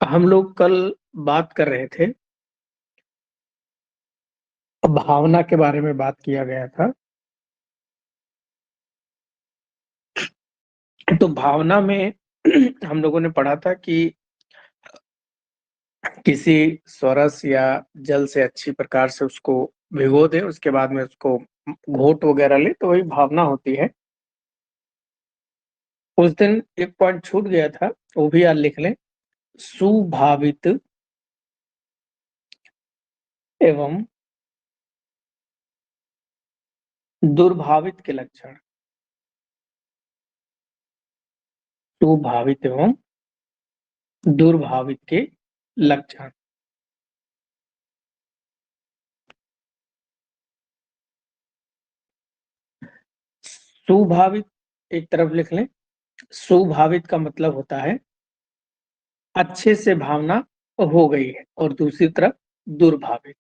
हम लोग कल बात कर रहे थे, भावना के बारे में बात किया गया था। तो भावना में हम लोगों ने पढ़ा था कि किसी स्वरस या जल से अच्छी प्रकार से उसको भिगो दें, उसके बाद में उसको घोट वगैरह ले तो वही भावना होती है। उस दिन एक पॉइंट छूट गया था, वो भी याद लिख लें। सुभावित एवं दुर्भावित के लक्षण। सुभावित एवं दुर्भावित के लक्षण। सुभावित एक तरफ लिख लें। सुभावित का मतलब होता है अच्छे से भावना हो गई है, और दूसरी तरफ दुर्भावित।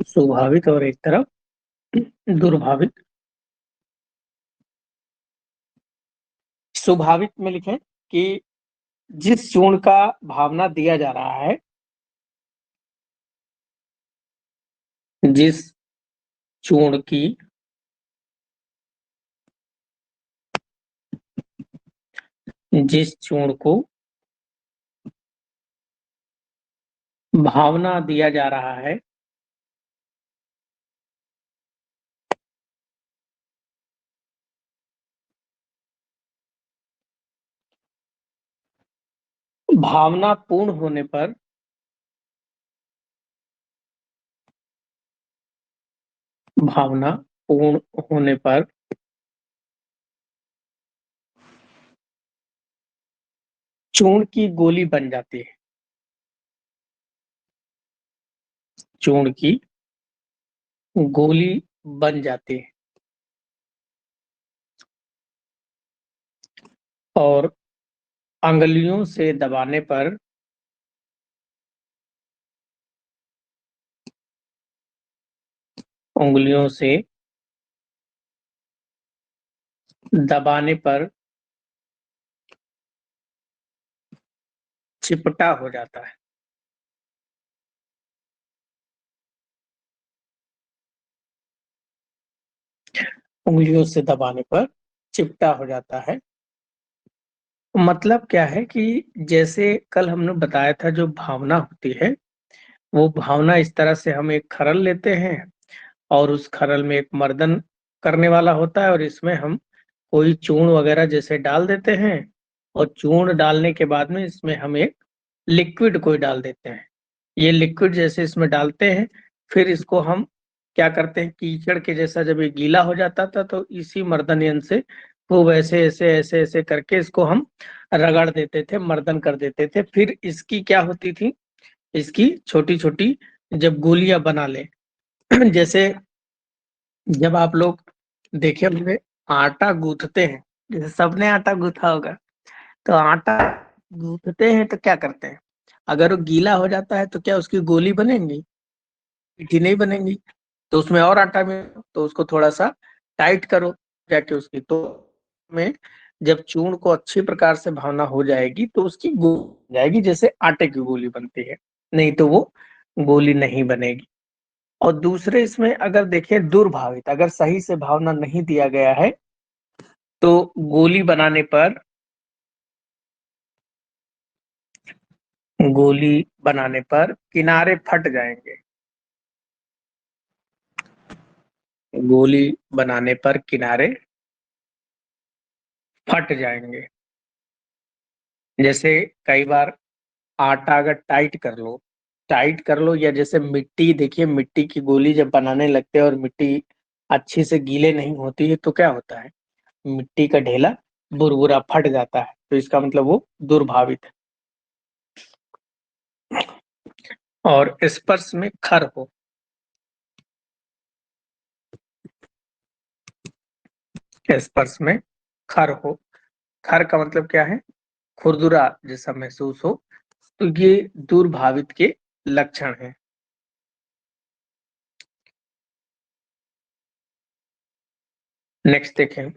सुभावित और एक तरफ दुर्भावित। सुभावित में लिखें कि जिस चूर्ण का भावना दिया जा रहा है, जिस चूर्ण की जिस चूर्ण को भावना दिया जा रहा है, भावना पूर्ण होने पर भावना पूर्ण होने पर चूर्ण की गोली बन जाती है। चूर्ण की गोली बन जाती है और अंगुलियों से दबाने पर उंगलियों से दबाने पर चिपटा हो जाता है। उंगलियों से दबाने पर चिपटा हो जाता है। मतलब क्या है कि जैसे कल हमने बताया था, जो भावना होती है वो भावना इस तरह से हम एक खरल लेते हैं और उस खरल में एक मर्दन करने वाला होता है, और इसमें हम कोई चूर्ण वगैरह जैसे डाल देते हैं, और चूर्ण डालने के बाद में इसमें हम एक लिक्विड कोई डाल देते हैं। ये लिक्विड जैसे इसमें डालते हैं, फिर इसको हम क्या करते हैं, कीचड़ के जैसा जब ये गीला हो जाता था तो इसी मर्दन यंत्र से खूब ऐसे ऐसे ऐसे ऐसे करके इसको हम रगड़ देते थे, मर्दन कर देते थे। फिर इसकी क्या होती थी, इसकी छोटी छोटी जब गोलियां बना ले जैसे जब आप लोग देखे होंगे आटा गूंथते हैं, जैसे सबने आटा गूंथा होगा, तो आटा गूंथते हैं तो क्या करते हैं, अगर वो गीला हो जाता है तो क्या उसकी गोली बनेंगी? मीठी नहीं बनेंगी। तो उसमें और आटा में तो उसको थोड़ा सा टाइट करो जाके उसकी, तो में जब चूर्ण को अच्छी प्रकार से भावना हो जाएगी तो उसकी गोली बन जाएगी, जैसे आटे की गोली बनती है। नहीं तो वो गोली नहीं बनेगी। और दूसरे इसमें अगर देखें दुर्भावित, अगर सही से भावना नहीं दिया गया है तो गोली बनाने पर किनारे फट जाएंगे। गोली बनाने पर किनारे फट जाएंगे। जैसे कई बार आटा अगर टाइट कर लो, या जैसे मिट्टी, देखिए मिट्टी की गोली जब बनाने लगते हैं और मिट्टी अच्छी से गीले नहीं होती है तो क्या होता है, मिट्टी का ढेला बुरबुरा फट जाता है, तो इसका मतलब वो दुर्भावित है। और स्पर्श में खर हो, स्पर्श में खर हो, खर का मतलब क्या है, खुरदुरा जैसा महसूस हो, तो ये दुर्भावित के लक्षण हैं। नेक्स्ट देखें।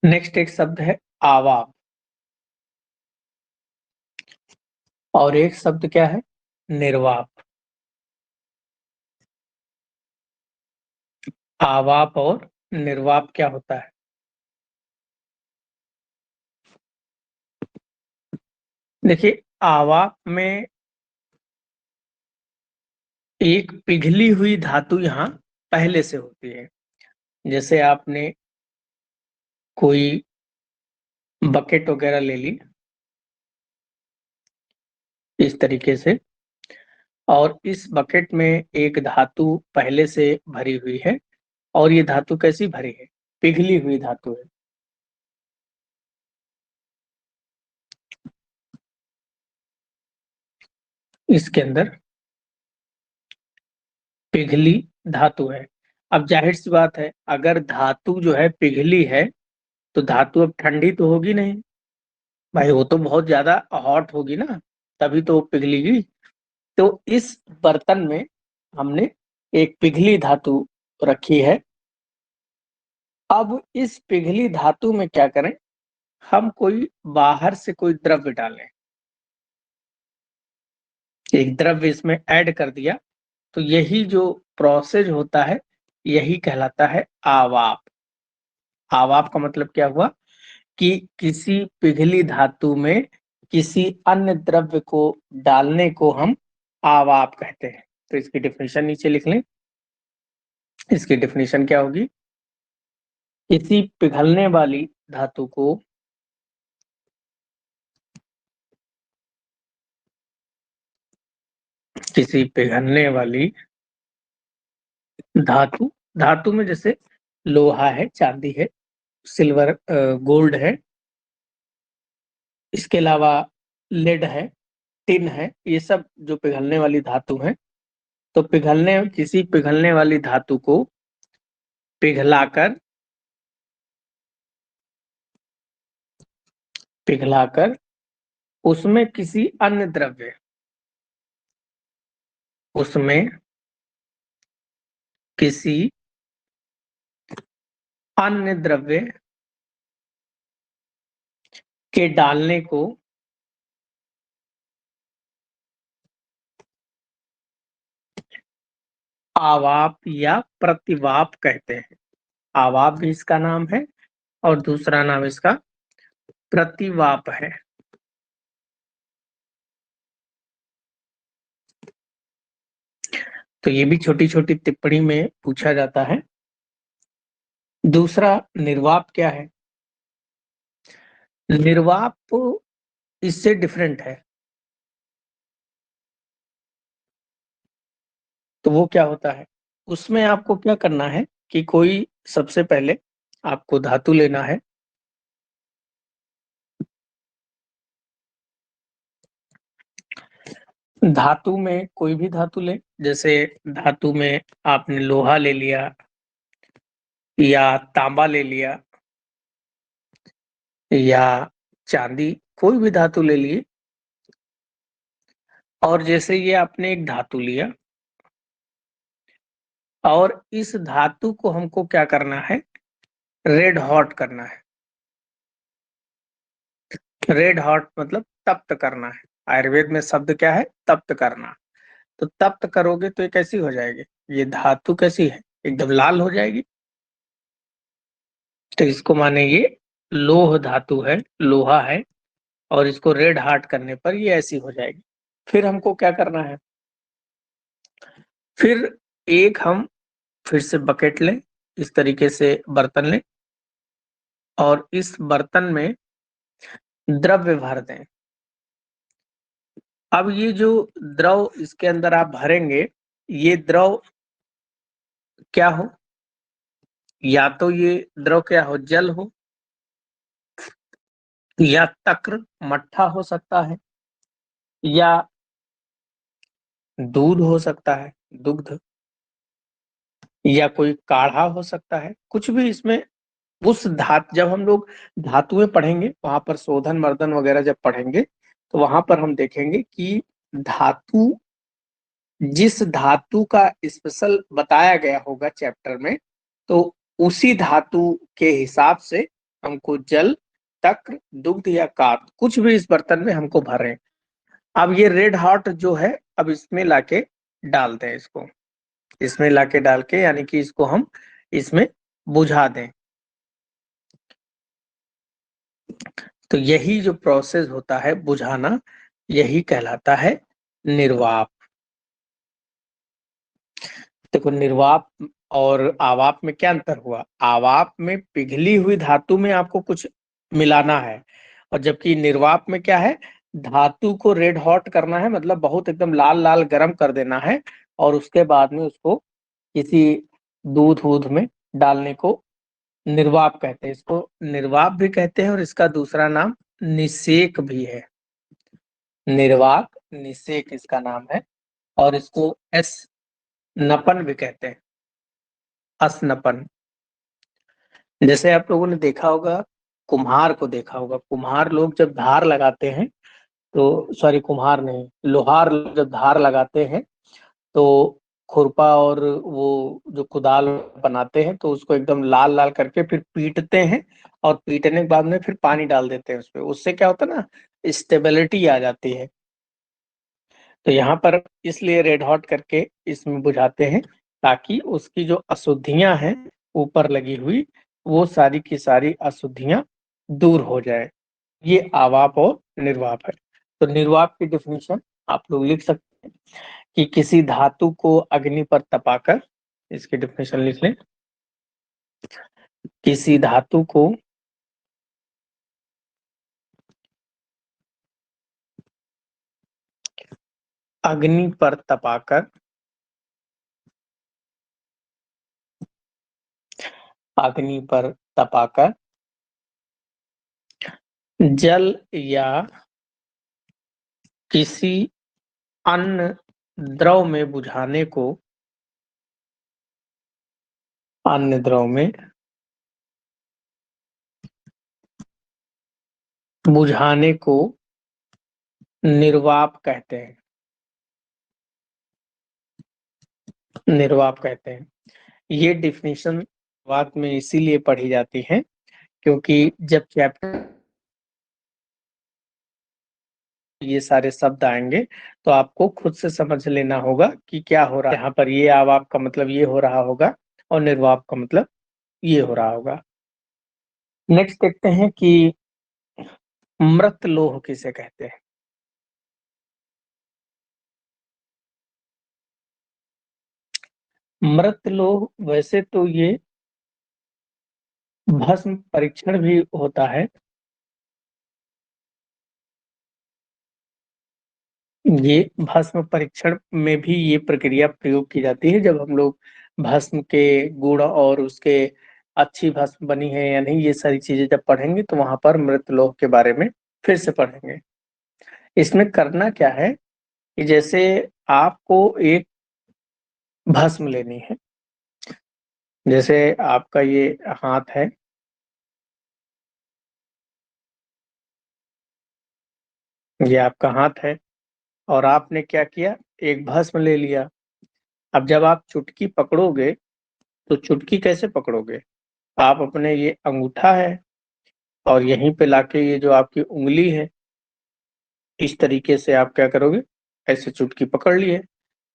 नेक्स्ट एक शब्द है आवाप, और एक शब्द क्या है, निर्वाप। आवाप और निर्वाप क्या होता है? देखिए, आवाप में एक पिघली हुई धातु यहाँ पहले से होती है। जैसे आपने कोई बकेट वगैरह ले ली इस तरीके से, और इस बकेट में एक धातु पहले से भरी हुई है, और ये धातु कैसी भरी है, पिघली हुई धातु है। इसके अंदर पिघली धातु है। अब जाहिर सी बात है, अगर धातु जो है पिघली है, तो धातु अब ठंडी तो होगी नहीं भाई, वो तो बहुत ज्यादा हॉट होगी ना, तभी तो वो पिघलेगी। तो इस बर्तन में हमने एक पिघली धातु रखी है। अब इस पिघली धातु में क्या करें, हम कोई बाहर से कोई द्रव्य डालें, एक द्रव्य इसमें ऐड कर दिया, तो यही जो प्रोसेस होता है, यही कहलाता है आवाप। आवाप का मतलब क्या हुआ कि किसी पिघली धातु में किसी अन्य द्रव्य को डालने को हम आवाप कहते हैं। तो इसकी डेफिनेशन नीचे लिख लें। इसकी डेफिनेशन क्या होगी, किसी पिघलने वाली धातु को किसी पिघलने वाली धातु, धातु में जैसे लोहा है, चांदी है, सिल्वर गोल्ड है, इसके अलावा लेड है, टिन है, ये सब जो पिघलने वाली धातु है। तो किसी पिघलने वाली धातु को पिघलाकर पिघलाकर उसमें किसी अन्य द्रव्य उसमें किसी अन्य द्रव्य के डालने को आवाप या प्रतिवाप कहते हैं। आवाप भी इसका नाम है, और दूसरा नाम इसका प्रतिवाप है। तो ये भी छोटी छोटी टिप्पणी में पूछा जाता है। दूसरा निर्वाप क्या है? निर्वाप इससे डिफरेंट है। तो वो क्या होता है, उसमें आपको क्या करना है कि कोई सबसे पहले आपको धातु लेना है। धातु में कोई भी धातु ले, जैसे धातु में आपने लोहा ले लिया या तांबा ले लिया या चांदी, कोई भी धातु ले लिए। और जैसे ये आपने एक धातु लिया, और इस धातु को हमको क्या करना है, रेड हॉट करना है। रेड हॉट मतलब तप्त करना है। आयुर्वेद में शब्द क्या है, तप्त करना। तो तप्त करोगे तो ये कैसी हो जाएगी, ये धातु कैसी है, एकदम लाल हो जाएगी। तो इसको माने ये लोह धातु है, लोहा है, और इसको रेड हार्ट करने पर ये ऐसी हो जाएगी। फिर हमको क्या करना है, फिर एक हम फिर से बकेट लें, इस तरीके से बर्तन लें, और इस बर्तन में द्रव्य भर दें। अब ये जो द्रव इसके अंदर आप भरेंगे, ये द्रव क्या हो, या तो ये द्रव क्या हो, जल हो, या तक्र मट्ठा हो सकता है, या दूध हो सकता है, दुग्ध, या कोई काढ़ा हो सकता है, कुछ भी इसमें। उस जब हम लोग धातुएं पढ़ेंगे, वहां पर शोधन मर्दन वगैरह जब पढ़ेंगे, तो वहां पर हम देखेंगे कि धातु जिस धातु का स्पेशल बताया गया होगा चैप्टर में, तो उसी धातु के हिसाब से हमको जल, तक्र, दुग्ध या कात कुछ भी इस बर्तन में हमको भरें। अब ये रेड हॉट जो है, अब इसमें लाके डालते हैं इसको, इसमें लाके डाल के यानी कि इसको हम इसमें बुझा दें। तो यही जो प्रोसेस होता है बुझाना, यही कहलाता है निर्वाप। देखो, निर्वाप और आवाप में क्या अंतर हुआ? आवाप में पिघली हुई धातु में आपको कुछ मिलाना है, और जबकि निर्वाप में क्या है, धातु को रेड हॉट करना है, मतलब बहुत एकदम लाल लाल गरम कर देना है, और उसके बाद में उसको किसी दूध वूध में डालने को निर्वाप कहते हैं। इसको निर्वाप भी कहते हैं, और इसका दूसरा नाम निषेक भी है। निर्वाक, निषेक इसका नाम है, और इसको एस नपन भी कहते हैं, असनपन। जैसे आप लोगों ने देखा होगा, कुम्हार को देखा होगा, कुम्हार लोग जब धार लगाते हैं, तो सॉरी कुम्हार नहीं, लोहार लोग जब धार लगाते हैं, तो खुरपा और वो जो कुदाल बनाते हैं, तो उसको एकदम लाल लाल करके फिर पीटते हैं, और पीटने के बाद में फिर पानी डाल देते हैं उसपे। उससे क्या होता है ना, स्टेबिलिटी आ जाती है। तो यहाँ पर इसलिए रेड हॉट करके इसमें बुझाते हैं, ताकि उसकी जो अशुद्धियां हैं ऊपर लगी हुई, वो सारी की सारी अशुद्धियां दूर हो जाए। ये आवाप और निर्वाप है। तो निर्वाप की डेफिनेशन आप लोग लिख सकते हैं कि किसी धातु को अग्नि पर तपाकर, इसकी डेफिनेशन लिख लें, किसी धातु को अग्नि पर तपाकर, अग्नि पर तपाकर जल या किसी अन्य द्रव में बुझाने को, अन्य द्रव में बुझाने को निर्वाप कहते हैं, निर्वाप कहते हैं। ये डिफिनीशन वाक में इसीलिए पढ़ी जाती है, क्योंकि जब चैप्टर ये सारे शब्द आएंगे, तो आपको खुद से समझ लेना होगा कि क्या हो रहा है यहाँ पर। ये आवाप का मतलब ये हो रहा होगा, और निर्वाप का मतलब ये हो रहा होगा। नेक्स्ट देखते हैं कि मृत लोह किसे कहते हैं। मृत लोह वैसे तो ये भस्म परीक्षण भी होता है, ये भस्म परीक्षण में भी ये प्रक्रिया प्रयोग की जाती है। जब हम लोग भस्म के गुण और उसके अच्छी भस्म बनी है या नहीं, ये सारी चीजें जब पढ़ेंगे, तो वहां पर मृत लोह के बारे में फिर से पढ़ेंगे। इसमें करना क्या है कि जैसे आपको एक भस्म लेनी है, जैसे आपका ये हाथ है, ये आपका हाथ है, और आपने क्या किया, एक भस्म ले लिया। अब जब आप चुटकी पकड़ोगे, तो चुटकी कैसे पकड़ोगे? आप अपने ये अंगूठा है, और यहीं पे लाके ये जो आपकी उंगली है, इस तरीके से आप क्या करोगे, ऐसे चुटकी पकड़ लिए।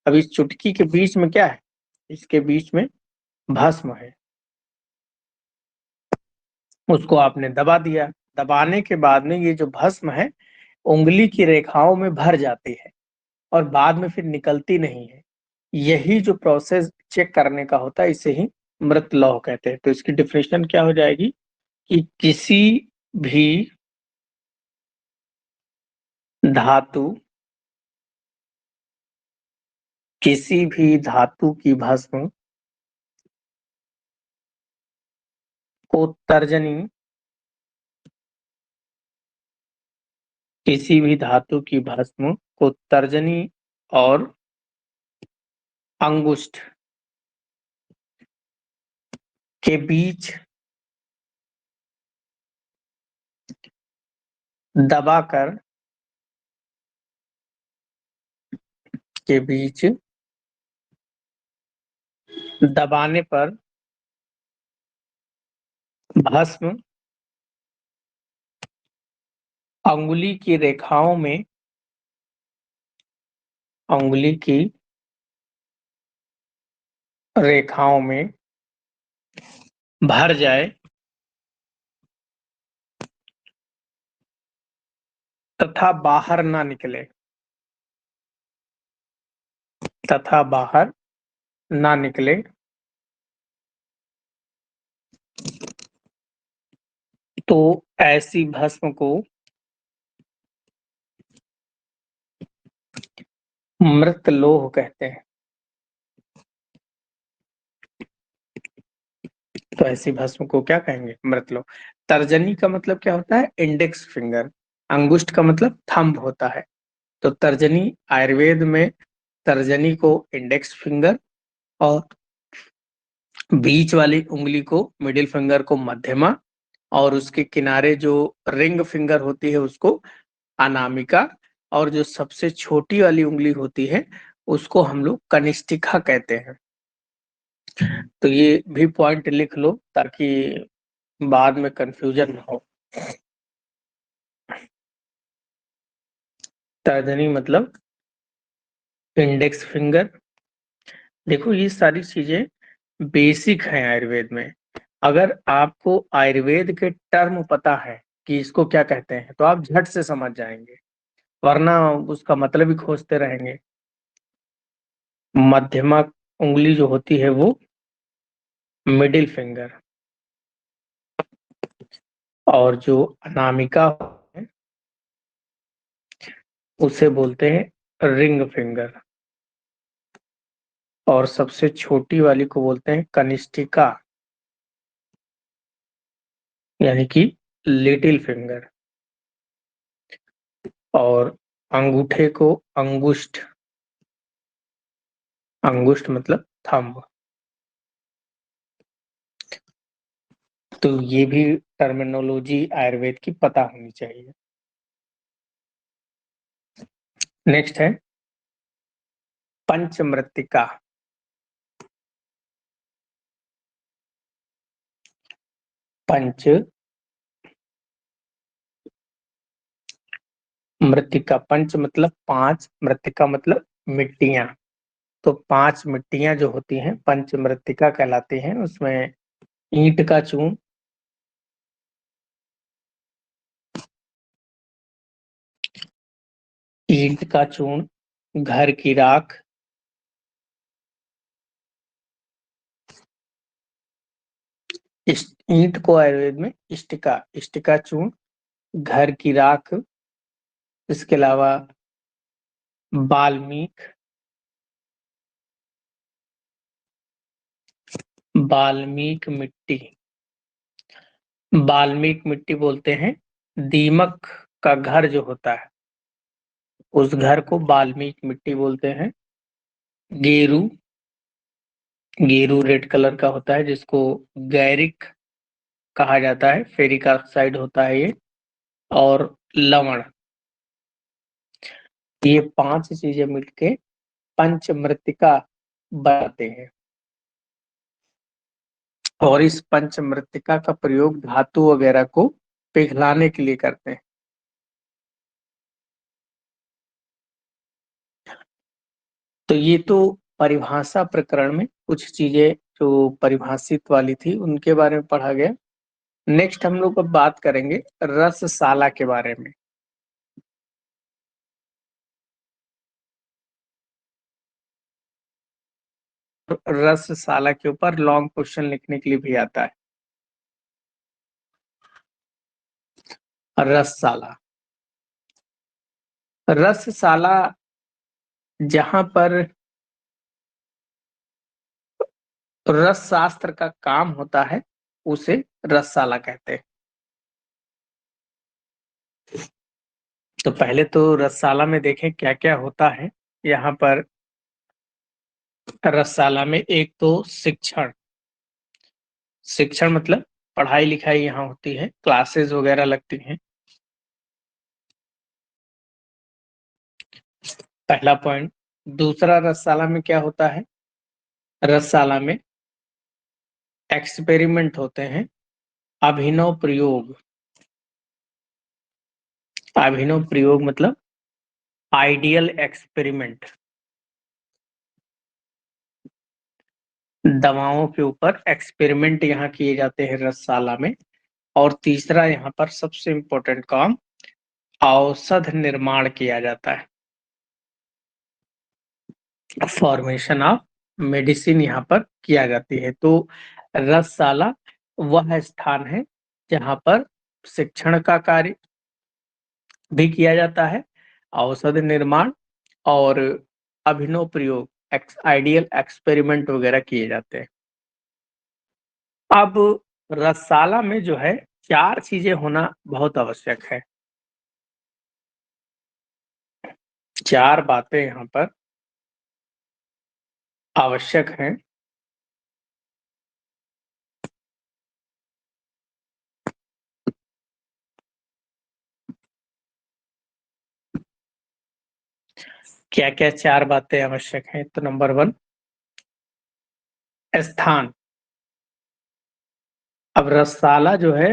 अब इस चुटकी के बीच में क्या है, इसके बीच में भस्म है, उसको आपने दबा दिया। दबाने के बाद में ये जो भस्म है, उंगली की रेखाओं में भर जाती है, और बाद में फिर निकलती नहीं है। यही जो प्रोसेस चेक करने का होता है, इसे ही मृत लौह कहते हैं। तो इसकी डिफिनेशन क्या हो जाएगी कि भी धातु किसी भी धातु की भस्म को तर्जनी, किसी भी धातु की भस्म को तर्जनी और अंगुष्ठ के बीच दबाकर, के बीच दबाने पर भस्म अंगुली की रेखाओं में अंगुली की रेखाओं में भर जाए तथा बाहर ना निकले तथा बाहर ना निकले तो ऐसी भस्म को मृत लोह कहते हैं। तो ऐसी भस्म को क्या कहेंगे? मृत लोह। तर्जनी का मतलब क्या होता है? Index finger. अंगुष्ठ का मतलब थंब होता है। तो तर्जनी आयुर्वेद में तर्जनी को इंडेक्स फिंगर और बीच वाली उंगली को मिडिल फिंगर को मध्यमा और उसके किनारे जो रिंग फिंगर होती है उसको अनामिका और जो सबसे छोटी वाली उंगली होती है उसको हम लोग कनिष्ठिका कहते हैं। तो ये भी पॉइंट लिख लो ताकि बाद में कंफ्यूजन ना हो। तर्जनी मतलब इंडेक्स फिंगर। देखो ये सारी चीजें बेसिक हैं आयुर्वेद में। अगर आपको आयुर्वेद के टर्म पता है कि इसको क्या कहते हैं तो आप झट से समझ जाएंगे, वरना उसका मतलब ही खोजते रहेंगे। मध्यमा उंगली जो होती है वो मिडिल फिंगर और जो अनामिका है उसे बोलते हैं रिंग फिंगर और सबसे छोटी वाली को बोलते हैं कनिष्ठिका यानी कि लिटिल फिंगर और अंगूठे को अंगुष्ठ। अंगुष्ठ मतलब थंब। तो ये भी टर्मिनोलॉजी आयुर्वेद की पता होनी चाहिए। नेक्स्ट है पंचमृत्तिका। पंच मृत्तिका, पंच मतलब पांच, मृत्तिका मतलब मिट्टियां। तो पांच मिट्टियां जो होती हैं पंच मृत्तिका कहलाती हैं। उसमें ईंट का चून, ईंट का चून, घर की राख, ईंट को आयुर्वेद में इष्टिका, इष्टिका चून, घर की राख, इसके अलावा बाल्मीक, बाल्मीक मिट्टी। बाल्मीक मिट्टी बोलते हैं दीमक का घर जो होता है उस घर को बाल्मीक मिट्टी बोलते हैं। गेरू, गेरू रेड कलर का होता है जिसको गैरिक कहा जाता है, फेरिक ऑक्साइड होता है ये। और लवण, ये पांच चीजें मिलके पंचमृत्तिका बनाते हैं और इस पंचमृत्तिका का प्रयोग धातु वगैरह को पिघलाने के लिए करते हैं। तो ये तो परिभाषा प्रकरण में कुछ चीजें जो परिभाषित वाली थी उनके बारे में पढ़ा गया। नेक्स्ट हम लोग अब बात करेंगे रसशाला के बारे में। रसशाला के ऊपर लॉन्ग क्वेश्चन लिखने के लिए भी आता है। रसशाला, रसशाला जहां पर रस शास्त्र का काम होता है उसे रसशाला कहते हैं। तो पहले तो रसशाला में देखें क्या क्या होता है। यहाँ पर रसशाला में एक तो शिक्षण, शिक्षण मतलब पढ़ाई लिखाई यहाँ होती है, क्लासेस वगैरह लगती हैं। पहला पॉइंट। दूसरा, रसशाला में क्या होता है? रसशाला में एक्सपेरिमेंट होते हैं। अभिनव प्रयोग, अभिनव प्रयोग मतलब आइडियल एक्सपेरिमेंट, दवाओं के ऊपर एक्सपेरिमेंट यहाँ किए जाते हैं रसशाला में। और तीसरा यहाँ पर सबसे इम्पोर्टेंट काम, औषध निर्माण किया जाता है। फॉर्मेशन ऑफ मेडिसिन यहाँ पर किया जाती है। तो रसशाला वह स्थान है जहाँ पर शिक्षण का कार्य भी किया जाता है, औषध निर्माण और अभिनव प्रयोग, आइडियल एक्सपेरिमेंट वगैरह किए जाते हैं। अब रसशाला में जो है 4 चीजें होना बहुत आवश्यक है। 4 बातें यहाँ पर आवश्यक हैं। क्या-क्या 4 बातें आवश्यक हैं? तो नंबर 1, स्थान। अब रसशाला जो है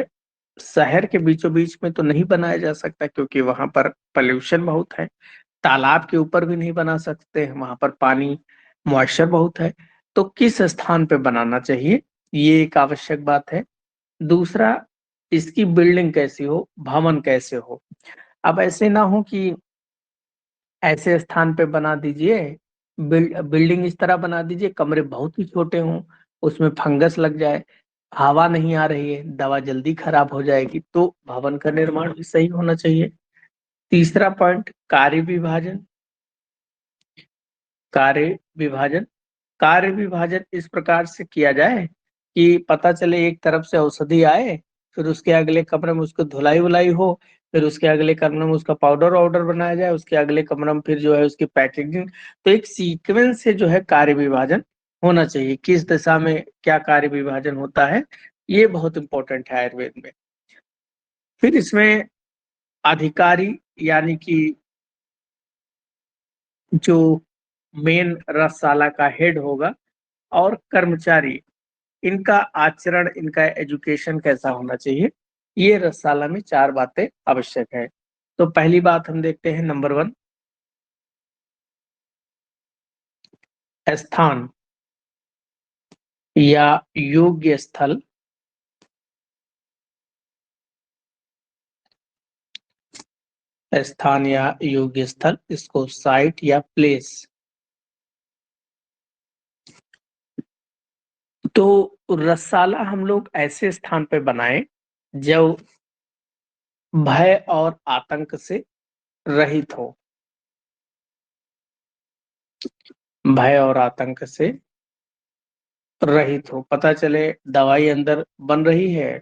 शहर के बीचों-बीच में तो नहीं बनाया जा सकता, क्योंकि वहाँ पर पॉल्यूशन बहुत है। तालाब के ऊपर भी नहीं बना सकते हैं, वहाँ पर पानी मॉइस्चर बहुत है। तो किस स्थान पे बनाना चाहिए, ये एक आवश्यक बात है। दूसरा, इसकी बिल्डिंग कैसी हो, भवन कैसे हो। अब ऐसे ना हो कि ऐसे स्थान पे बना दीजिए, बिल्डिंग इस तरह बना दीजिए, कमरे बहुत ही छोटे हों, उसमें फंगस लग जाए, हवा नहीं आ रही है, दवा जल्दी खराब हो जाएगी। तो भवन का निर्माण भी सही होना चाहिए। तीसरा पॉइंट, कार्य विभाजन। कार्य विभाजन कार्य विभाजन इस प्रकार से किया जाए कि पता चले एक तरफ से औषधि आए, फिर उसके अगले कमरे में उसको धुलाई-वुलाई हो, फिर उसके अगले कमरे में उसका पाउडर-वाउडर बनाया जाए, उसके अगले कमरे में फिर जो है उसकी पैकेजिंग। तो एक सीक्वेंस से जो है कार्य विभाजन होना चाहिए। किस दिशा में क्या कार्य विभाजन होता है, ये बहुत इम्पोर्टेंट है आयुर्वेद में। फिर इसमें अधिकारी, यानी कि जो मेन रसशाला का हेड होगा, और कर्मचारी, इनका आचरण, इनका एजुकेशन कैसा होना चाहिए, ये रसशाला में 4 बातें आवश्यक है। तो पहली बात हम देखते हैं, नंबर 1, स्थान या योग्य स्थल। स्थान या योग्य स्थल, इसको साइट या प्लेस। तो रसशाला हम लोग ऐसे स्थान पे बनाएं जो भय और आतंक से रहित हो। भय और आतंक से रहित हो। पता चले दवाई अंदर बन रही है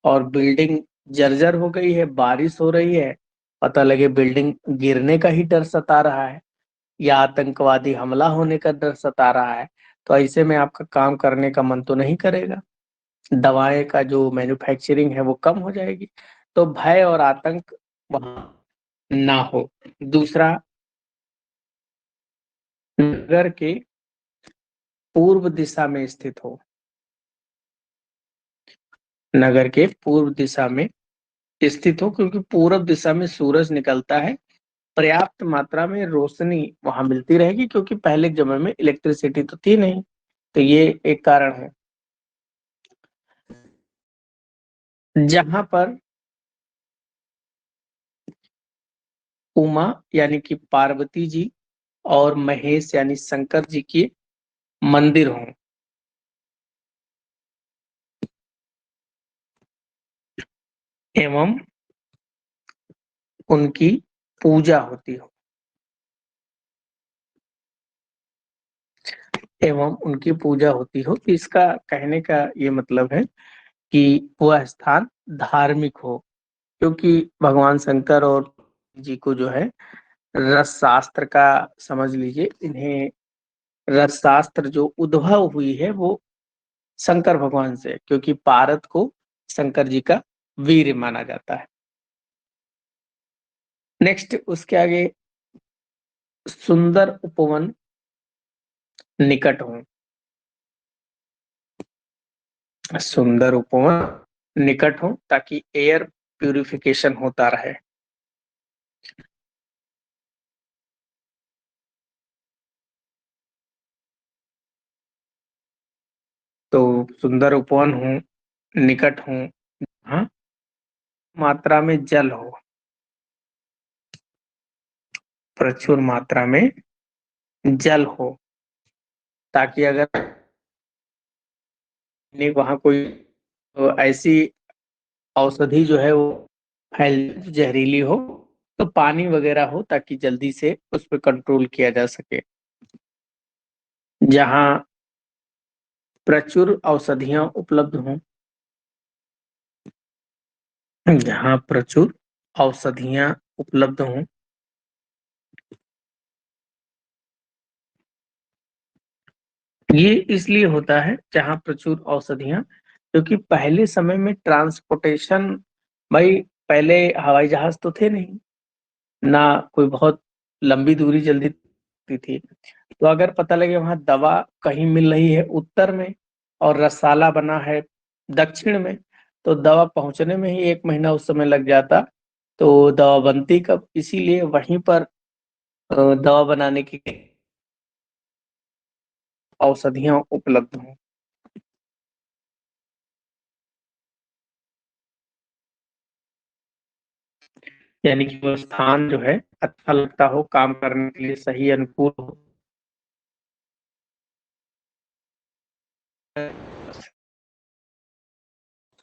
और बिल्डिंग जर्जर हो गई है, बारिश हो रही है, पता लगे बिल्डिंग गिरने का ही डर सता रहा है या आतंकवादी हमला होने का डर सता रहा है, तो ऐसे में आपका काम करने का मन तो नहीं करेगा। दवाएं का जो मैन्युफैक्चरिंग है वो कम हो जाएगी। तो भय और आतंक वहां ना हो। दूसरा, नगर के पूर्व दिशा में स्थित हो। नगर के पूर्व दिशा में स्थित हो, क्योंकि पूरब दिशा में सूरज निकलता है, पर्याप्त मात्रा में रोशनी वहां मिलती रहेगी, क्योंकि पहले के समय में इलेक्ट्रिसिटी तो थी नहीं। तो ये एक कारण है। जहां पर उमा यानी कि पार्वती जी और महेश यानी शंकर जी के मंदिर हों, एवं उनकी पूजा होती हो, एवं उनकी पूजा होती हो। तो इसका कहने का ये मतलब है कि वह स्थान धार्मिक हो, क्योंकि भगवान शंकर और जी को जो है रस शास्त्र का, समझ लीजिए इन्हें, रस शास्त्र जो उद्भव हुई है वो शंकर भगवान से, क्योंकि पारद को शंकर जी का वीर माना जाता है। नेक्स्ट उसके आगे, सुंदर उपवन निकट हो। सुंदर उपवन निकट हो ताकि एयर प्यूरिफिकेशन होता रहे। तो सुंदर उपवन हो, निकट हो, हाँ, मात्रा में जल हो, प्रचुर मात्रा में जल हो, ताकि अगर नहीं वहां कोई ऐसी औषधि जो है वो फैल जहरीली हो, तो पानी वगैरह हो ताकि जल्दी से उस पर कंट्रोल किया जा सके। जहाँ प्रचुर औषधियां उपलब्ध हों, जहाँ प्रचुर औषधियां उपलब्ध हों। ये इसलिए होता है जहाँ प्रचुर औषधियां, क्योंकि पहले समय में ट्रांसपोर्टेशन, भाई पहले हवाई जहाज तो थे नहीं, ना कोई बहुत लंबी दूरी जल्दी थी। तो अगर पता लगे वहां दवा कहीं मिल रही है उत्तर में और रसाला बना है दक्षिण में, तो दवा पहुंचने में ही 1 महीना उस समय लग जाता। तो दवा बनती कब, इसीलिए वहीं पर दवा बनाने की औषधियां उपलब्ध हों। यानी कि वो स्थान जो है अच्छा लगता हो, काम करने के लिए सही अनुकूल हो,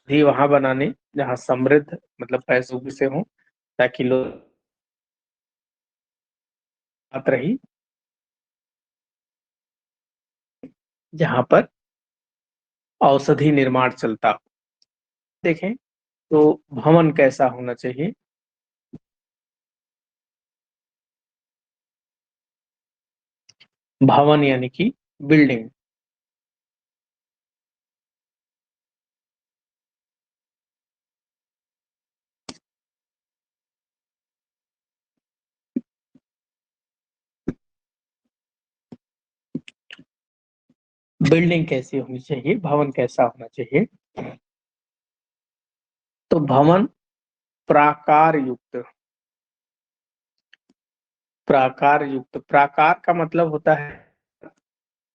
भी वहां बनाने जहाँ समृद्ध मतलब पैसों से हो, ताकि लोग बात रही, जहाँ पर औषधि निर्माण चलता हो। देखें तो भवन कैसा होना चाहिए। भवन यानी कि बिल्डिंग। बिल्डिंग कैसी होनी चाहिए, भवन कैसा होना चाहिए। तो भवन प्राकार युक्त, प्राकार युक्त, प्राकार का मतलब होता है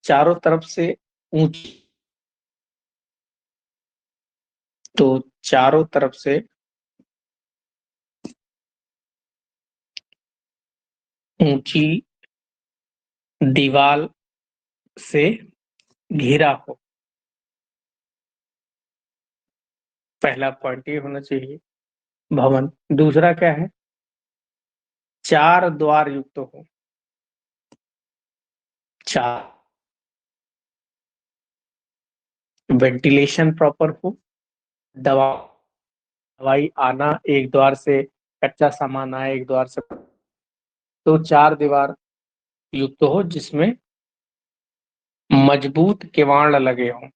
चारों तरफ से ऊंची। तो चारों तरफ से ऊंची दीवार से घिरा हो, पहला पॉइंट ये होना चाहिए भवन। दूसरा क्या है, चार द्वार युक्त हो, चार, वेंटिलेशन प्रॉपर हो, दवा दवाई आना एक द्वार से, कच्चा सामान आए एक द्वार से। तो चार दीवार युक्त हो जिसमें मजबूत किवाड़ लगे हों,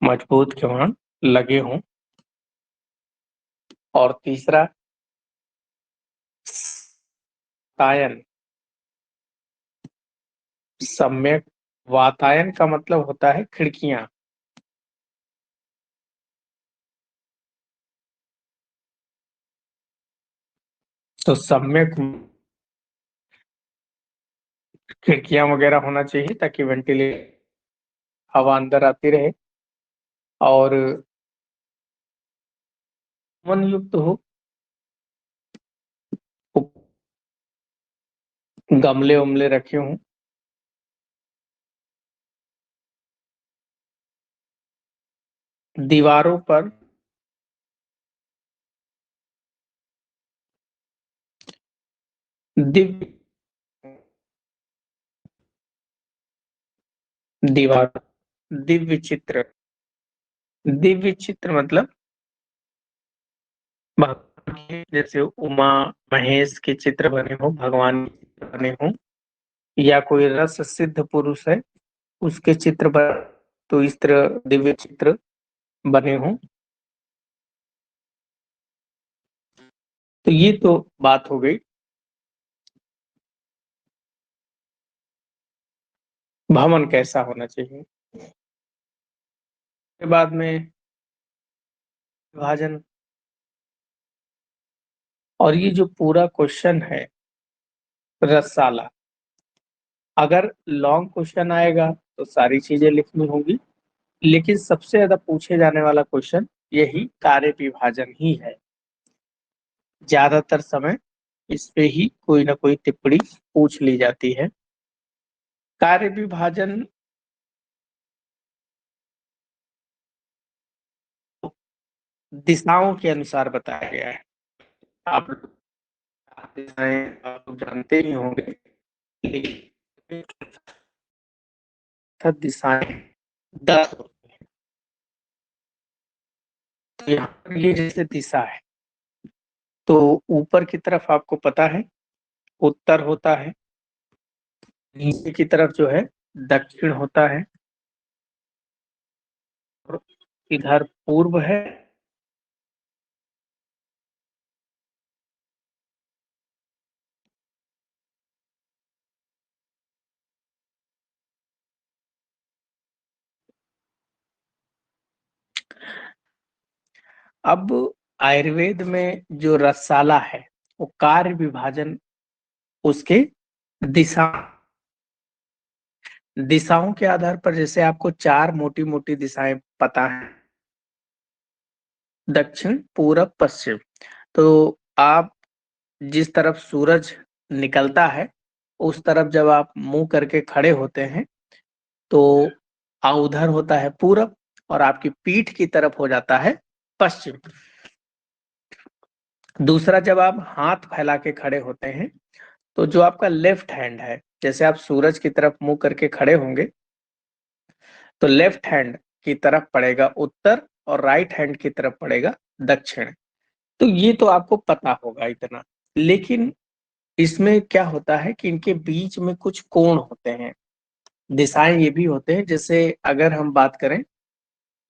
मजबूत किवाड़ लगे हों। और तीसरा वातायन, सम्यक वातायन का मतलब होता है खिड़कियां। तो सम्यक खिड़कियां वगैरह होना चाहिए ताकि वेंटिलेशन, हवा अंदर आती रहे। और वन युक्त हो, गमले उमले रखे हों, दीवारों पर दिव्य, दीवार दिव्य चित्र, दिव्य चित्र मतलब भगवान के, जैसे उमा महेश के चित्र बने हो, भगवान के चित्र बने हो, या कोई रस सिद्ध पुरुष है उसके चित्र बने, तो इस तरह दिव्य चित्र बने हो। तो ये तो बात हो गई भवन कैसा होना चाहिए। के बाद में विभाजन। और ये जो पूरा क्वेश्चन है रसाला, अगर लॉन्ग क्वेश्चन आएगा तो सारी चीजें लिखनी होगी, लेकिन सबसे ज्यादा पूछे जाने वाला क्वेश्चन यही कार्य विभाजन ही है। ज्यादातर समय इस पे ही कोई ना कोई टिप्पणी पूछ ली जाती है। कार्य विभाजन दिशाओं के अनुसार बताया गया है। आप दिशाएं आप लोग जानते ही होंगे, लेकिन दिशाएं 10 होती हैं। तो यहाँ पर ये जैसे दिशा है, तो ऊपर की तरफ आपको पता है उत्तर होता है, नीचे की तरफ जो है दक्षिण होता है, और इधर पूर्व है। अब आयुर्वेद में जो रसाला है वो कार्य विभाजन उसके दिशा दिशाओं के आधार पर, जैसे आपको चार मोटी मोटी दिशाएं पता है, दक्षिण पूरब पश्चिम। तो आप जिस तरफ सूरज निकलता है उस तरफ जब आप मुंह करके खड़े होते हैं तो उधर होता है पूरब, और आपकी पीठ की तरफ हो जाता है पश्चिम। दूसरा, जब आप हाथ फैला के खड़े होते हैं तो जो आपका लेफ्ट हैंड है, जैसे आप सूरज की तरफ मुंह करके खड़े होंगे तो लेफ्ट हैंड की तरफ पड़ेगा उत्तर और राइट हैंड की तरफ पड़ेगा दक्षिण। तो ये तो आपको पता होगा इतना, लेकिन इसमें क्या होता है कि इनके बीच में कुछ कोण होते हैं, दिशाएं ये भी होते हैं। जैसे अगर हम बात करें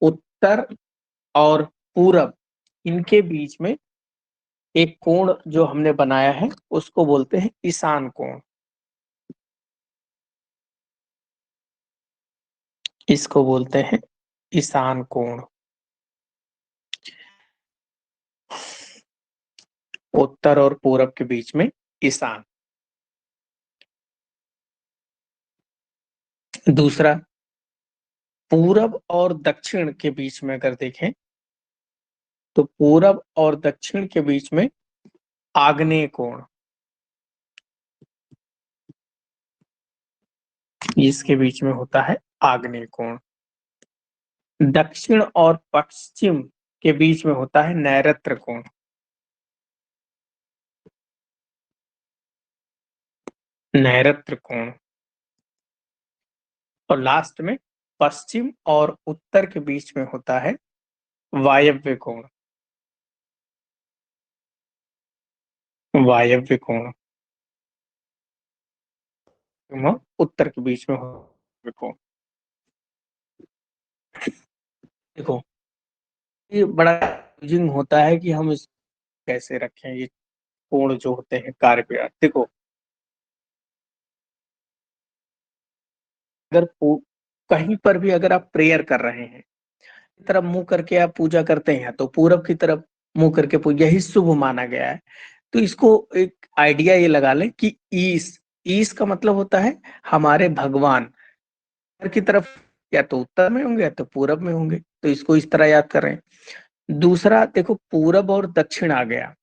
उत्तर और पूरब, इनके बीच में एक कोण जो हमने बनाया है उसको बोलते हैं ईशान कोण। इसको बोलते हैं ईशान कोण। उत्तर और पूरब के बीच में ईशान। दूसरा, पूरब और दक्षिण के बीच में अगर देखें तो पूरब और दक्षिण के बीच में आग्नेय कोण, इसके बीच में होता है आग्नेय कोण। दक्षिण और पश्चिम के बीच में होता है नैऋत्य कोण। नैऋत्य कोण। और लास्ट में पश्चिम और उत्तर के बीच में होता है वायव्य कोण। वायव्य कोण उत्तर के बीच में वायव्य कोण। देखो, ये बड़ा यूजिंग होता है कि हम इस कैसे रखें ये कोण जो होते हैं कार्य पे। देखो, अगर कहीं पर भी अगर आप प्रेयर कर रहे हैं, तरफ मुंह करके आप पूजा करते हैं तो पूरब की तरफ मुंह करके पूजा, यही शुभ माना गया है। तो इसको एक आइडिया ये लगा लें कि ईश, ईश का मतलब होता है हमारे भगवान उत्तर की तरफ, या तो उत्तर में होंगे या तो पूरब में होंगे, तो इसको इस तरह याद करें। दूसरा देखो, पूरब और दक्षिण आ गया।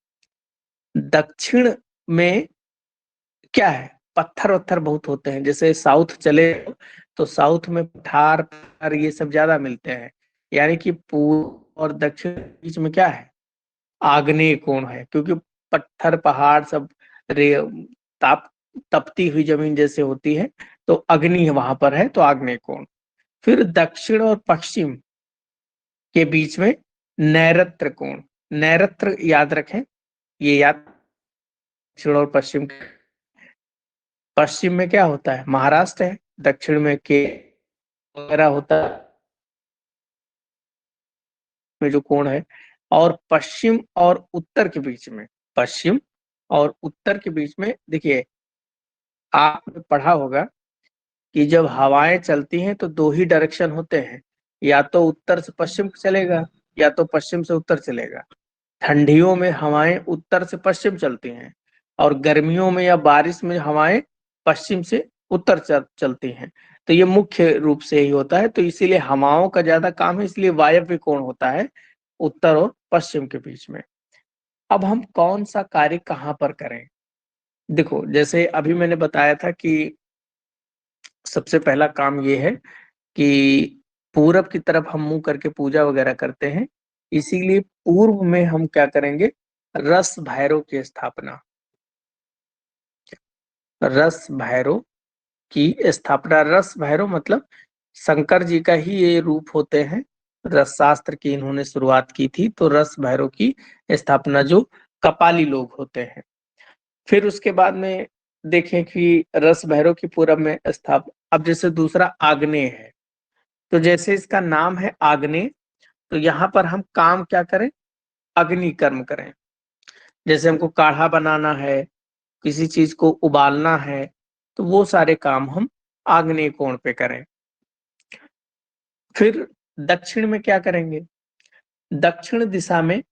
दक्षिण में क्या है, पत्थर वत्थर बहुत होते हैं। जैसे साउथ चले तो साउथ में पठार पत्थर ये सब ज्यादा मिलते हैं। यानी कि पूर्व और दक्षिण के बीच में क्या है, आग्नेय कोण है, क्योंकि पत्थर पहाड़ सब रे ताप तपती हुई जमीन जैसे होती है, तो अग्नि वहां पर है, तो आग्नेय कोण। फिर दक्षिण और पश्चिम के बीच में नैऋत्य कोण। नैऋत्य याद रखें, ये याद, दक्षिण और पश्चिम। पश्चिम में क्या होता है, महाराष्ट्र है। दक्षिण में के वगैरह होता है, में जो कोण है। और पश्चिम और उत्तर के बीच में, पश्चिम और उत्तर के बीच में देखिए, आपने पढ़ा होगा कि जब हवाएं चलती हैं तो दो ही डायरेक्शन होते हैं, या तो उत्तर से पश्चिम चलेगा या तो पश्चिम से उत्तर चलेगा। ठंडियों में हवाएं उत्तर से पश्चिम चलती हैं और गर्मियों में या बारिश में हवाएं पश्चिम से उत्तर चलती हैं। तो ये मुख्य रूप से ही होता है, तो इसीलिए हवाओं का ज्यादा काम है, इसलिए वायव्य कोण होता है उत्तर और पश्चिम के बीच में। अब हम कौन सा कार्य कहाँ पर करें? देखो, जैसे अभी मैंने बताया था कि सबसे पहला काम ये है कि पूरब की तरफ हम मुंह करके पूजा वगैरह करते हैं, इसीलिए पूर्व में हम क्या करेंगे, रस भैरव की स्थापना। रस भैरव की स्थापना, रस भैरव मतलब शंकर जी का ही ये रूप होते हैं। रस शास्त्र की इन्होंने शुरुआत की थी, तो रस भैरव की स्थापना जो कपाली लोग होते हैं। फिर उसके बाद में देखें कि रस भैरव की पूरब में अब जैसे दूसरा आग्नेय है, तो जैसे इसका नाम है आग्नेय, तो यहाँ पर हम काम क्या करें, अग्नि कर्म करें। जैसे हमको काढ़ा बनाना है, किसी चीज को उबालना है, तो वो सारे काम हम आग्नेय कोण पे करें। फिर दक्षिण में क्या करेंगे, दक्षिण दिशा में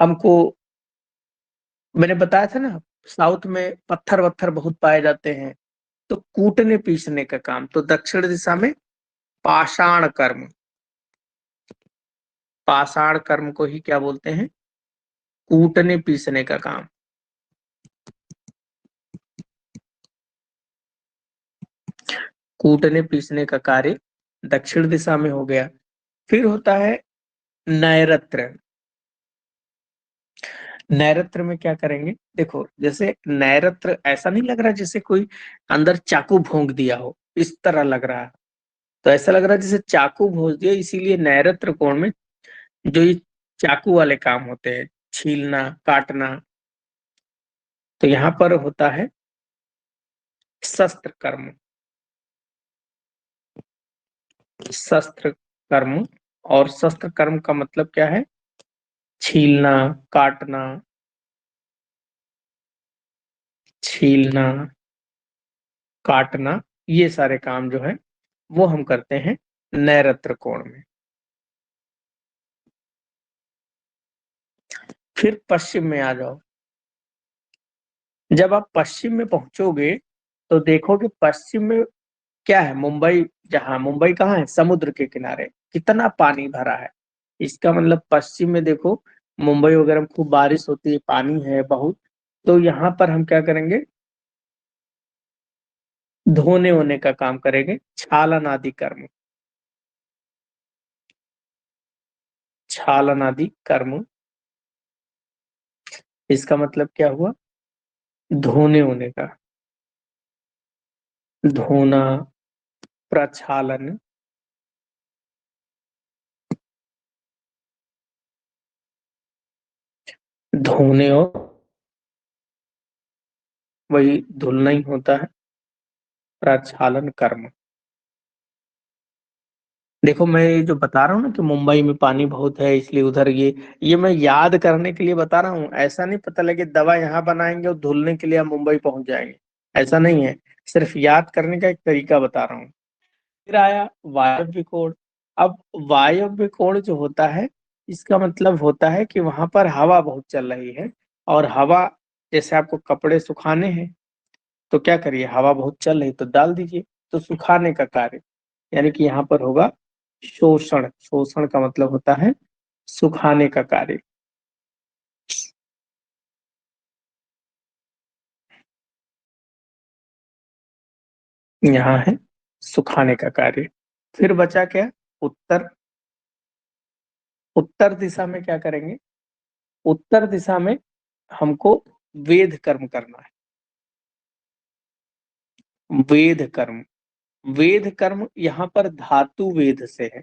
हमको, मैंने बताया था ना, साउथ में पत्थर वत्थर बहुत पाए जाते हैं, तो कूटने पीसने का काम, तो दक्षिण दिशा में पाषाण कर्म, पाषाण कर्म को ही क्या बोलते हैं, कूटने पीसने का काम। कूटने पीसने का कार्य दक्षिण दिशा में हो गया। फिर होता है नैऋत्य। नैऋत्य में क्या करेंगे, देखो जैसे नैऋत्य ऐसा नहीं लग रहा जैसे कोई अंदर चाकू भोंक दिया हो, इस तरह लग रहा है, तो ऐसा लग रहा है जैसे चाकू भोंक दिया, इसीलिए नैऋत्य कोण में जो ये चाकू वाले काम होते हैं, छीलना काटना, तो यहाँ पर होता है शस्त्र कर्म। शस्त्र कर्म, और शस्त्र कर्म का मतलब क्या है, छीलना काटना, छीलना काटना, ये सारे काम जो है वो हम करते हैं नैऋत्य कोण में। फिर पश्चिम में आ जाओ। जब आप पश्चिम में पहुंचोगे तो देखोगे पश्चिम में क्या है, मुंबई, जहां मुंबई कहाँ है, समुद्र के किनारे, कितना पानी भरा है। इसका मतलब पश्चिम में देखो, मुंबई वगैरह में खूब बारिश होती है, पानी है बहुत, तो यहाँ पर हम क्या करेंगे, धोने वोने का काम करेंगे, छालन आदि कर्म, छालन आदि कर्म, इसका मतलब क्या हुआ, धोने वोने का, धोना, प्रक्षालन, धोने और वही धुलना ही होता है, प्रक्षालन कर्म। देखो, मैं ये जो बता रहा हूँ ना कि मुंबई में पानी बहुत है इसलिए उधर ये मैं याद करने के लिए बता रहा हूँ, ऐसा नहीं पता लगे दवा यहाँ बनाएंगे और धुलने के लिए हम मुंबई पहुंच जाएंगे, ऐसा नहीं है। सिर्फ याद करने का एक तरीका बता रहा हूँ। फिर आया वायव्य कोण। अब वायव्य कोण जो होता है, इसका मतलब होता है कि वहां पर हवा बहुत चल रही है, और हवा, जैसे आपको कपड़े सुखाने हैं, तो क्या करिए, हवा बहुत चल रही तो डाल दीजिए, तो सुखाने का कार्य, यानी कि यहाँ पर होगा शोषण। शोषण का मतलब होता है सुखाने का कार्य। यहाँ है सुखाने का कार्य। फिर बचा क्या, उत्तर। उत्तर दिशा में क्या करेंगे, उत्तर दिशा में हमको वेद कर्म करना है। वेद कर्म, वेद कर्म यहाँ पर धातु वेद से है।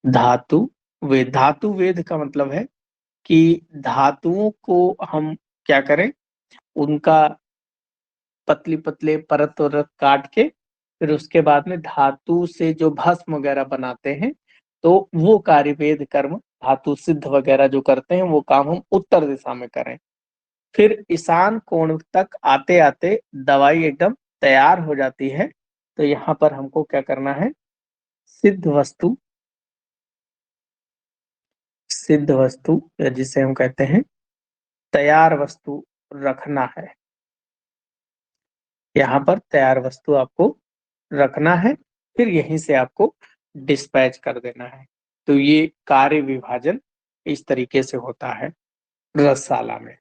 धातु वेद, धातु वेद का मतलब है कि धातुओं को हम क्या करें, उनका पतली पतले परत वरत काट के, फिर उसके बाद में धातु से जो भस्म वगैरह बनाते हैं, तो वो कार्य वेद कर्म, धातु सिद्ध वगैरह जो करते हैं वो काम हम उत्तर दिशा में करें। फिर ईशान कोण तक आते आते दवाई एकदम तैयार हो जाती है, तो यहाँ पर हमको क्या करना है, सिद्ध वस्तु, सिद्ध वस्तु या जिसे हम कहते हैं तैयार वस्तु रखना है। यहाँ पर तैयार वस्तु आपको रखना है, फिर यहीं से आपको डिस्पैच कर देना है। तो ये कार्य विभाजन इस तरीके से होता है रसशाला में।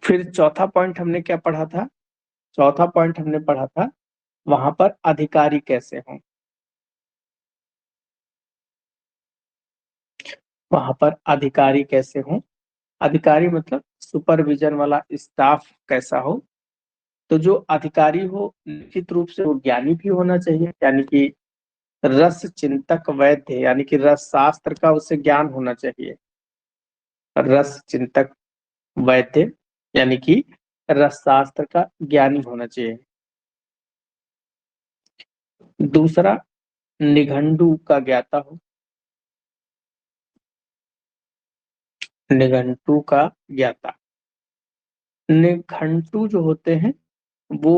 फिर चौथा पॉइंट हमने क्या पढ़ा था? चौथा पॉइंट हमने पढ़ा था वहां पर अधिकारी कैसे हों। वहां पर अधिकारी कैसे हों, अधिकारी मतलब सुपरविजन वाला स्टाफ कैसा हो। तो जो अधिकारी हो निश्चित रूप से वो ज्ञानी भी होना चाहिए, यानी कि रस चिंतक वैद्य, यानी कि रस शास्त्र का उसे ज्ञान होना चाहिए। रस चिंतक वैद्य यानी कि रस शास्त्र का ज्ञानी होना चाहिए। दूसरा, निघंटू का ज्ञाता हो। निघंटू का ज्ञाता, निघंटू जो होते हैं वो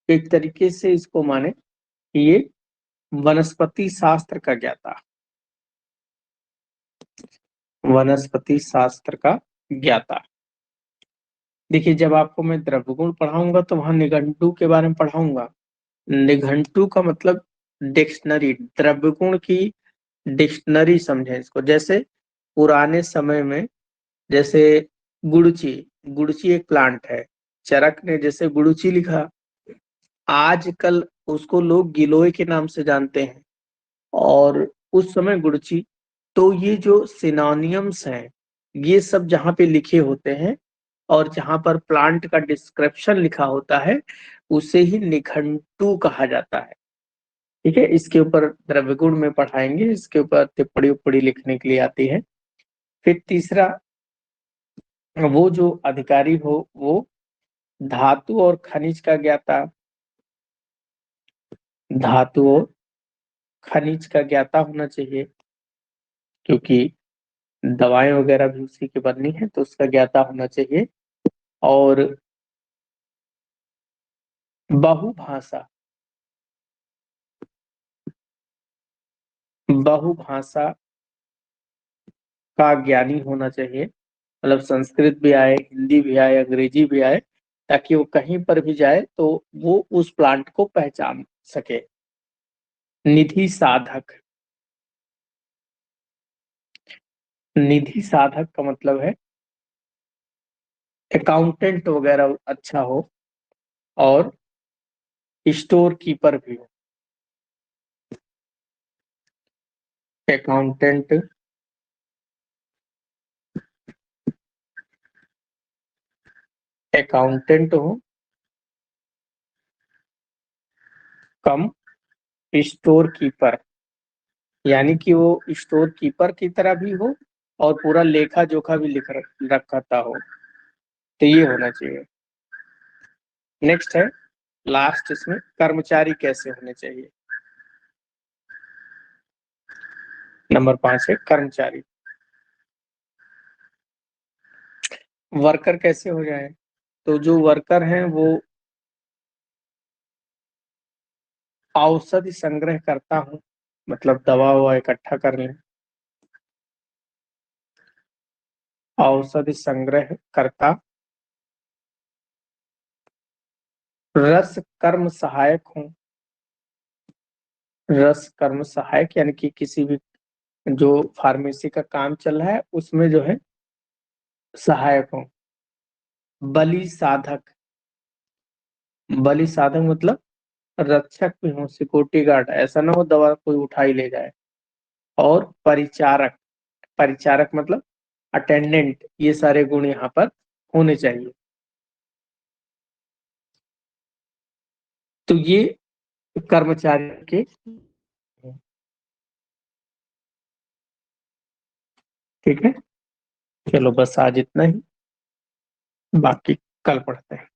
एक तरीके से इसको माने कि ये वनस्पति शास्त्र का ज्ञाता, वनस्पति शास्त्र का ज्ञाता। देखिए, जब आपको मैं द्रव्यगुण पढ़ाऊंगा तो वहां निघंटू के बारे में पढ़ाऊंगा। निघंटू का मतलब डिक्शनरी, द्रव्यगुण की डिक्शनरी समझे इसको। जैसे पुराने समय में, जैसे गुड़ची, गुड़ची एक प्लांट है, चरक ने जैसे गुड़ची लिखा, आजकल उसको लोग गिलोय के नाम से जानते हैं, और उस समय गुड़ची। तो ये जो सिनोनियम्स हैं, ये सब जहाँ पे लिखे होते हैं और जहाँ पर प्लांट का डिस्क्रिप्शन लिखा होता है, उसे ही निघंटू कहा जाता है। ठीक है, इसके ऊपर द्रव्यगुण में पढ़ाएंगे, इसके ऊपर टिप्पणी उप्पड़ी लिखने के लिए आती है। फिर तीसरा, वो जो अधिकारी हो वो धातु और खनिज का ज्ञाता, धातु और खनिज का ज्ञाता होना चाहिए, क्योंकि दवाएं वगैरह भी उसी की बननी है, तो उसका ज्ञाता होना चाहिए। और बहुभाषा, बहुभाषा का ज्ञानी होना चाहिए, मतलब संस्कृत भी आए, हिंदी भी आए, अंग्रेजी भी आए, ताकि वो कहीं पर भी जाए तो वो उस प्लांट को पहचान सके। निधि साधक, निधि साधक का मतलब है अकाउंटेंट वगैरह अच्छा हो, और स्टोर कीपर भी हो। अकाउंटेंट, अकाउंटेंट हो, कम स्टोर कीपर, यानी कि वो स्टोर कीपर की तरह भी हो और पूरा लेखा जोखा भी लिख रखता हो, तो ये होना चाहिए। नेक्स्ट है लास्ट, इसमें कर्मचारी कैसे होने चाहिए। नंबर 5 है कर्मचारी। वर्कर कैसे हो जाए, तो जो वर्कर हैं वो औषधि संग्रह करता हूँ, मतलब दवा ववा इकट्ठा कर लें, औषधि संग्रह करता। रस कर्म सहायक हूँ, रस कर्म सहायक यानी कि किसी भी जो फार्मेसी का काम चल रहा है उसमें जो है सहायक हूँ। बलि साधक, बलि साधक मतलब रक्षक भी हूँ, सिक्योरिटी गार्ड, ऐसा ना हो दवा कोई उठा ही ले जाए। और परिचारक, परिचारक मतलब अटेंडेंट, ये सारे गुण यहाँ पर होने चाहिए। तो ये कर्मचारी के, ठीक है, चलो बस आज इतना ही, बाकी कल पढ़ते हैं।